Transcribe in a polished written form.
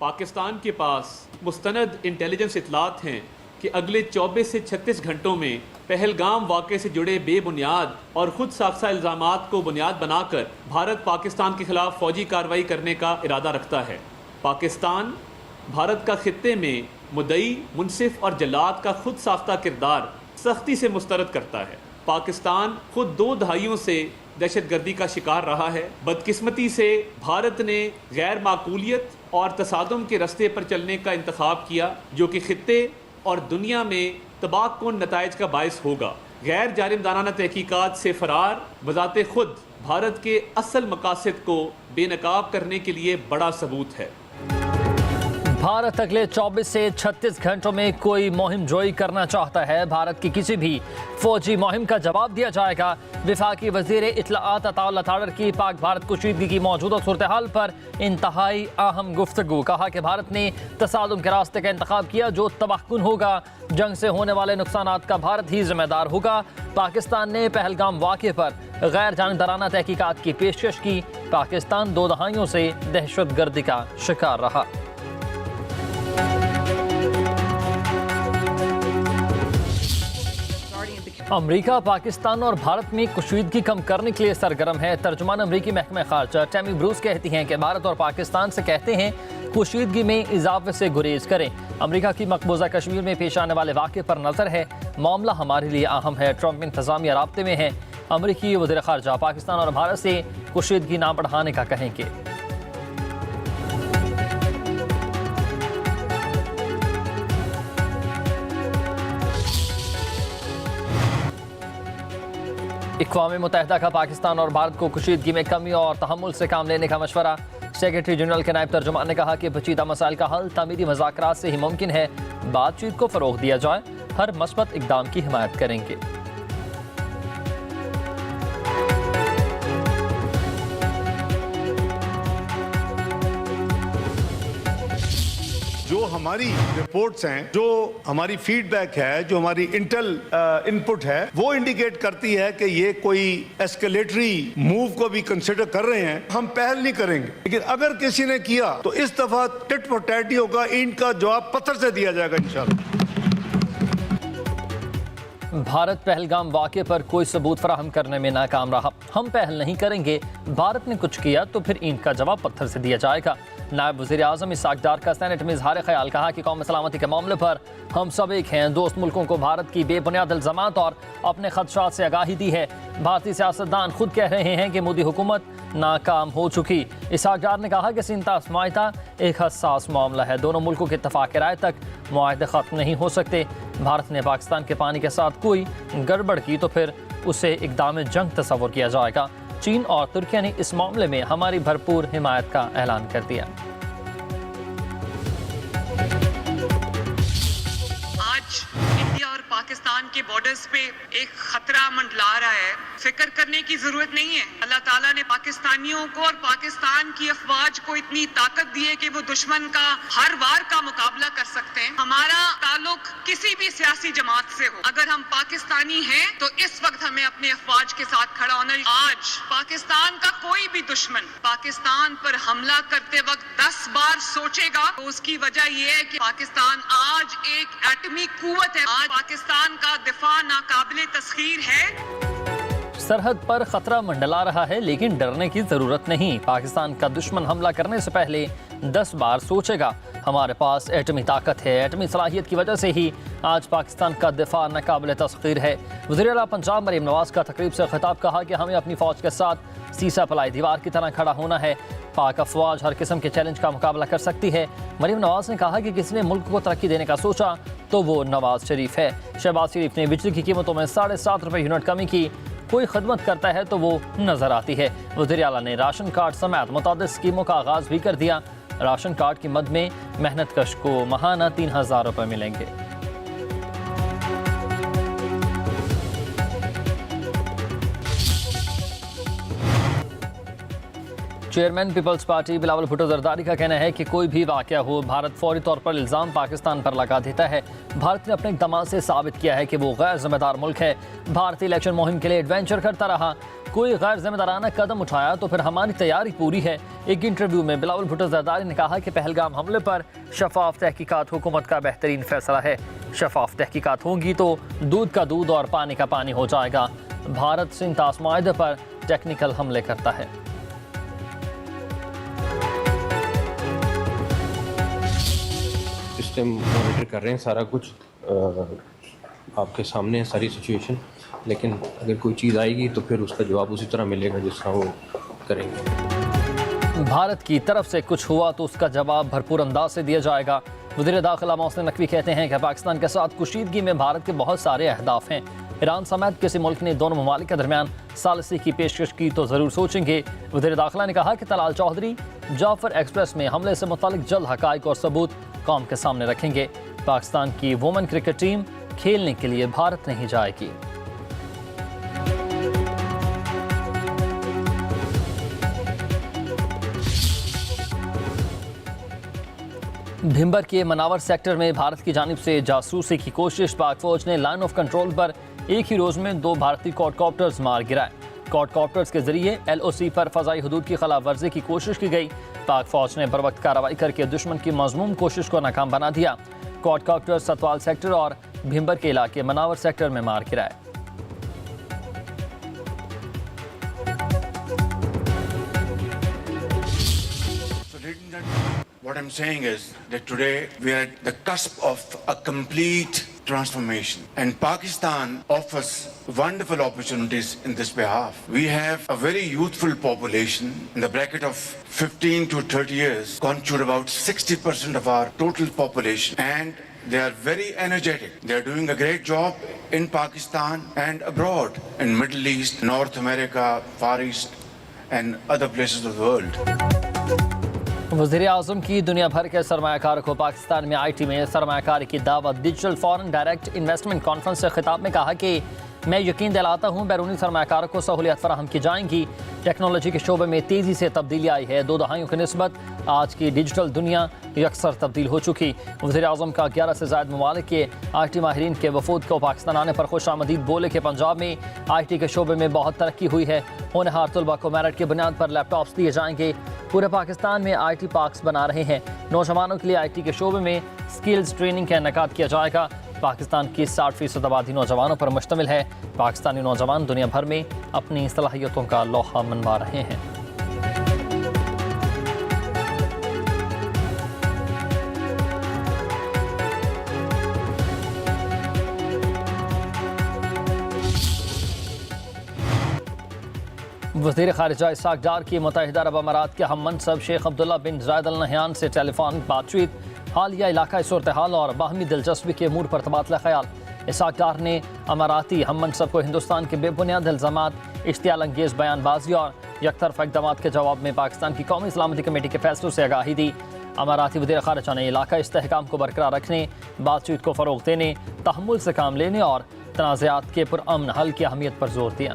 پاکستان کے پاس مستند انٹیلیجنس اطلاعات ہیں کہ اگلے 24 سے 36 گھنٹوں میں پہلگام واقعے سے جڑے بے بنیاد اور خود ساختہ الزامات کو بنیاد بنا کر بھارت پاکستان کے خلاف فوجی کارروائی کرنے کا ارادہ رکھتا ہے۔ پاکستان بھارت کا خطے میں مدعی، منصف اور جلاد کا خود ساختہ کردار سختی سے مسترد کرتا ہے۔ پاکستان خود 2 دہائیوں سے دہشت گردی کا شکار رہا ہے۔ بدقسمتی سے بھارت نے غیر معقولیت اور تصادم کے راستے پر چلنے کا انتخاب کیا، جو کہ خطے اور دنیا میں تباہ کن نتائج کا باعث ہوگا۔ غیر جانبدارانہ تحقیقات سے فرار بذات خود بھارت کے اصل مقاصد کو بے نقاب کرنے کے لیے بڑا ثبوت ہے۔ بھارت اگلے 24 سے 36 گھنٹوں میں کوئی مہم جوئی کرنا چاہتا ہے۔ بھارت کی کسی بھی فوجی مہم کا جواب دیا جائے گا۔ وفاقی وزیر اطلاعات عطا اللہ تھاڈر کی پاک بھارت کشیدگی کی موجودہ صورتحال پر انتہائی اہم گفتگو۔ کہا کہ بھارت نے تصادم کے راستے کا انتخاب کیا جو تباہ کن ہوگا۔ جنگ سے ہونے والے نقصانات کا بھارت ہی ذمہ دار ہوگا۔ پاکستان نے پہلگام واقعے پر غیر جانبدارانہ تحقیقات کی پیشکش کی۔ پاکستان 2 دہائیوں سے دہشت گردی کا شکار رہا۔ امریکہ پاکستان اور بھارت میں کشیدگی کم کرنے کے لیے سرگرم ہے۔ ترجمان امریکی محکمہ خارجہ ٹیمی بروس کہتی ہیں کہ بھارت اور پاکستان سے کہتے ہیں کشیدگی میں اضافے سے گریز کریں۔ امریکہ کی مقبوضہ کشمیر میں پیش آنے والے واقعے پر نظر ہے۔ معاملہ ہمارے لیے اہم ہے۔ ٹرمپ انتظامیہ رابطے میں ہے۔ امریکی وزیر خارجہ پاکستان اور بھارت سے کشیدگی نہ بڑھانے کا کہیں گے۔ اقوام متحدہ کا پاکستان اور بھارت کو کشیدگی میں کمی اور تحمل سے کام لینے کا مشورہ۔ سیکرٹری جنرل کے نائب ترجمان نے کہا کہ پیچیدہ مسائل کا حل تعمیری مذاکرات سے ہی ممکن ہے۔ بات چیت کو فروغ دیا جائے، ہر مثبت اقدام کی حمایت کریں گے۔ جو ہماری رپورٹس ہیں، جو ہماری فیڈ بیک ہے، جو ہماری انٹل انپٹ ہے، وہ انڈیکیٹ کرتی ہے کہ یہ کوئی ایسکیلیٹری موو کو بھی کنسیڈر کر رہے ہیں۔ ہم پہل نہیں کریں گے، لیکن اگر کسی نے کیا تو اس دفعہ ٹٹ فار ٹیٹ ہی ہوگا۔ ان کا جواب پتھر سے دیا جائے گا انشاءاللہ۔ بھارت پہلگام واقعے پر کوئی ثبوت فراہم کرنے میں ناکام رہا۔ ہم پہل نہیں کریں گے۔ بھارت نے کچھ کیا تو پھر اینٹ کا جواب پتھر سے دیا جائے گا۔ نائب وزیر اعظم اسحاق ڈار کا سینٹ میں اظہار خیال، کہا کہ قومی سلامتی کے معاملے پر ہم سب ایک ہیں۔ دوست ملکوں کو بھارت کی بے بنیاد الزامات اور اپنے خدشات سے آگاہی دی ہے۔ بھارتی سیاستدان خود کہہ رہے ہیں کہ مودی حکومت ناکام ہو چکی۔ اسحاق ڈار نے کہا کہ سینتا معاہدہ ایک حساس معاملہ ہے۔ دونوں ملکوں کے اتفاق رائے تک معاہدے ختم نہیں ہو سکتے۔ بھارت نے پاکستان کے پانی کے ساتھ کوئی گڑبڑ کی تو پھر اسے اقدام جنگ تصور کیا جائے گا۔ چین اور ترکیہ نے اس معاملے میں ہماری بھرپور حمایت کا اعلان کر دیا۔ آج انڈیا اور پاکستان کے بارڈرز پہ ایک خطرہ منڈلا رہا ہے۔ فکر کرنے کی ضرورت نہیں ہے۔ اللہ تعالیٰ نے پاکستانیوں کو اور پاکستان کی افواج کو اتنی طاقت دی ہے کہ وہ دشمن کا ہر وار کا مقابلہ کر سکتے ہیں۔ ہمارا تعلق کسی بھی سیاسی جماعت سے ہو، اگر ہم پاکستانی ہیں تو اس وقت ہمیں اپنے افواج کے ساتھ کھڑا ہونا۔ آج پاکستان کا کوئی بھی دشمن پاکستان پر حملہ کرتے وقت 10 بار سوچے گا تو اس کی وجہ یہ ہے کہ پاکستان آج ایک ایٹمی قوت ہے۔ آج پاکستان کا دفاع ناقابل تسخیر ہے۔ سرحد پر خطرہ منڈلا رہا ہے لیکن ڈرنے کی ضرورت نہیں۔ پاکستان کا دشمن حملہ کرنے سے پہلے 10 بار سوچے گا۔ ہمارے پاس ایٹمی طاقت ہے۔ ایٹمی صلاحیت کی وجہ سے ہی آج پاکستان کا دفاع ناقابل تسخیر ہے۔ وزیر اعلیٰ پنجاب مریم نواز کا تقریب سے خطاب، کہا کہ ہمیں اپنی فوج کے ساتھ سیسا پلائی دیوار کی طرح کھڑا ہونا ہے۔ پاک افواج ہر قسم کے چیلنج کا مقابلہ کر سکتی ہے۔ مریم نواز نے کہا کہ کسی نے ملک کو ترقی دینے کا سوچا تو وہ نواز شریف ہے۔ شہباز شریف نے بجلی کی قیمتوں میں 7.5 روپے یونٹ کمی کی۔ کوئی خدمت کرتا ہے تو وہ نظر آتی ہے۔ وزیر اعلیٰ نے راشن کارڈ سمیت متعدد اسکیموں کا آغاز بھی کر دیا۔ راشن کارڈ کی مد میں محنت کش کو ماہانہ 3000 روپے ملیں گے۔ چیئرمین پیپلز پارٹی بلاول بھٹو زرداری کا کہنا ہے کہ کوئی بھی واقعہ ہو، بھارت فوری طور پر الزام پاکستان پر لگا دیتا ہے۔ بھارت نے اپنے اقدامات سے ثابت کیا ہے کہ وہ غیر ذمہ دار ملک ہے۔ بھارت الیکشن مہم کے لیے ایڈوینچر کرتا رہا۔ کوئی غیر ذمہ دارانہ قدم اٹھایا تو پھر ہماری تیاری پوری ہے۔ ایک انٹرویو میں بلاول بھٹو زرداری نے کہا کہ پہلگام حملے پر شفاف تحقیقات حکومت کا بہترین فیصلہ ہے. شفاف تحقیقات ہوں گی تو دودھ کا دودھ اور پانی کا پانی ہو جائے گا. بھارت سندھ طاس معاہدے پر ٹیکنیکل حملے کرتا ہے. اس ٹائم مانیٹر کر رہے ہیں سارا کچھ, آپ کے سامنے ہے ساری سچویشن, لیکن اگر کوئی چیز آئے گی تو پھر اس کا جواب اسی طرح ملے گا جس طرح وہ کریں گے. بھارت کی طرف سے کچھ ہوا تو اس کا جواب بھرپور انداز سے دیا جائے گا. وزیر داخلہ محسن نقوی کہتے ہیں کہ پاکستان کے ساتھ کشیدگی میں بھارت کے بہت سارے اہداف ہیں. ایران سمیت کسی ملک نے دونوں ممالک کے درمیان ثالثی کی پیشکش کی تو ضرور سوچیں گے. وزیر داخلہ نے کہا کہ طلال چودھری جعفر ایکسپریس میں حملے سے متعلق جلد حقائق اور ثبوت قوم کے سامنے رکھیں گے. پاکستان کی وومن کرکٹ ٹیم کھیلنے کے لیے بھارت نہیں جائے گی. بھمبر کے مناور سیکٹر میں بھارت کی جانب سے جاسوسی کی کوشش. پاک فوج نے لائن آف کنٹرول پر ایک ہی روز میں 2 بھارتی کوڈ کاپٹرز مار گرائے. کوڈ کاپٹرز کے ذریعے LOC پر فضائی حدود کی خلاف ورزی کی کوشش کی گئی. پاک فوج نے بروقت کارروائی کر کے دشمن کی مذموم کوشش کو ناکام بنا دیا. کوڈ کاپٹر ستوال سیکٹر اور بھمبر کے علاقے مناور سیکٹر میں مار گرائے. What I'm saying is that today we are at the cusp of a complete transformation, and Pakistan offers wonderful opportunities in this behalf. We have a very youthful population in the bracket of 15 to 30 years, constitute about 60% of our total population, and they are very energetic. They are doing a great job in Pakistan and abroad, in Middle East, North America, Far East, and other places of the world. وزیر اعظم کی دنیا بھر کے سرمایہ کاروں کو پاکستان میں IT میں سرمایہ کاری کی دعوت. Digital foreign direct investment conference سے خطاب میں کہا کہ میں یقین دلاتا ہوں بیرونی سرمایہ کاروں کو سہولیات فراہم کی جائیں گی. ٹیکنالوجی کے شعبے میں تیزی سے تبدیلی آئی ہے. 2 دہائیوں کی نسبت آج کی ڈیجیٹل دنیا یکسر تبدیل ہو چکی. وزیر اعظم کا 11 سے زائد ممالک کے IT ماہرین کے وفود کو پاکستان آنے پر خوش آمدید. بولے کہ پنجاب میں IT کے شعبے میں بہت ترقی ہوئی ہے. ہونہار طلباء کو میرٹ کی بنیاد پر لیپ ٹاپس دیے جائیں گے. پورے پاکستان میں IT پارکس بنا رہے ہیں. نوجوانوں کے لیے IT کے شعبے میں سکلز ٹریننگ کا انعقاد کیا جائے گا. پاکستان کی 60% آبادی نوجوانوں پر مشتمل ہے. پاکستانی نوجوان دنیا بھر میں اپنی صلاحیتوں کا لوہا منوا رہے ہیں. وزیر خارجہ اسحاق ڈار کی متحدہ عرب امارات کے ہم منصب شیخ عبداللہ بن زائد ال نہیان سے ٹیلی فونک بات چیت. حالیہ علاقائی صورتحال اور باہمی دلچسپی کے امور پر تبادلہ خیال. اسحاق ڈار نے اماراتی ہم منصب کو ہندوستان کے بے بنیاد الزامات, اشتعال انگیز بیان بازی اور یک طرفہ اقدامات کے جواب میں پاکستان کی قومی سلامتی کمیٹی کے فیصلوں سے آگاہی دی. اماراتی وزیر خارجہ نے علاقائی استحکام کو برقرار رکھنے, بات چیت کو فروغ دینے, تحمل سے کام لینے اور تنازعات کے پرامن حل کی اہمیت پر زور دیا.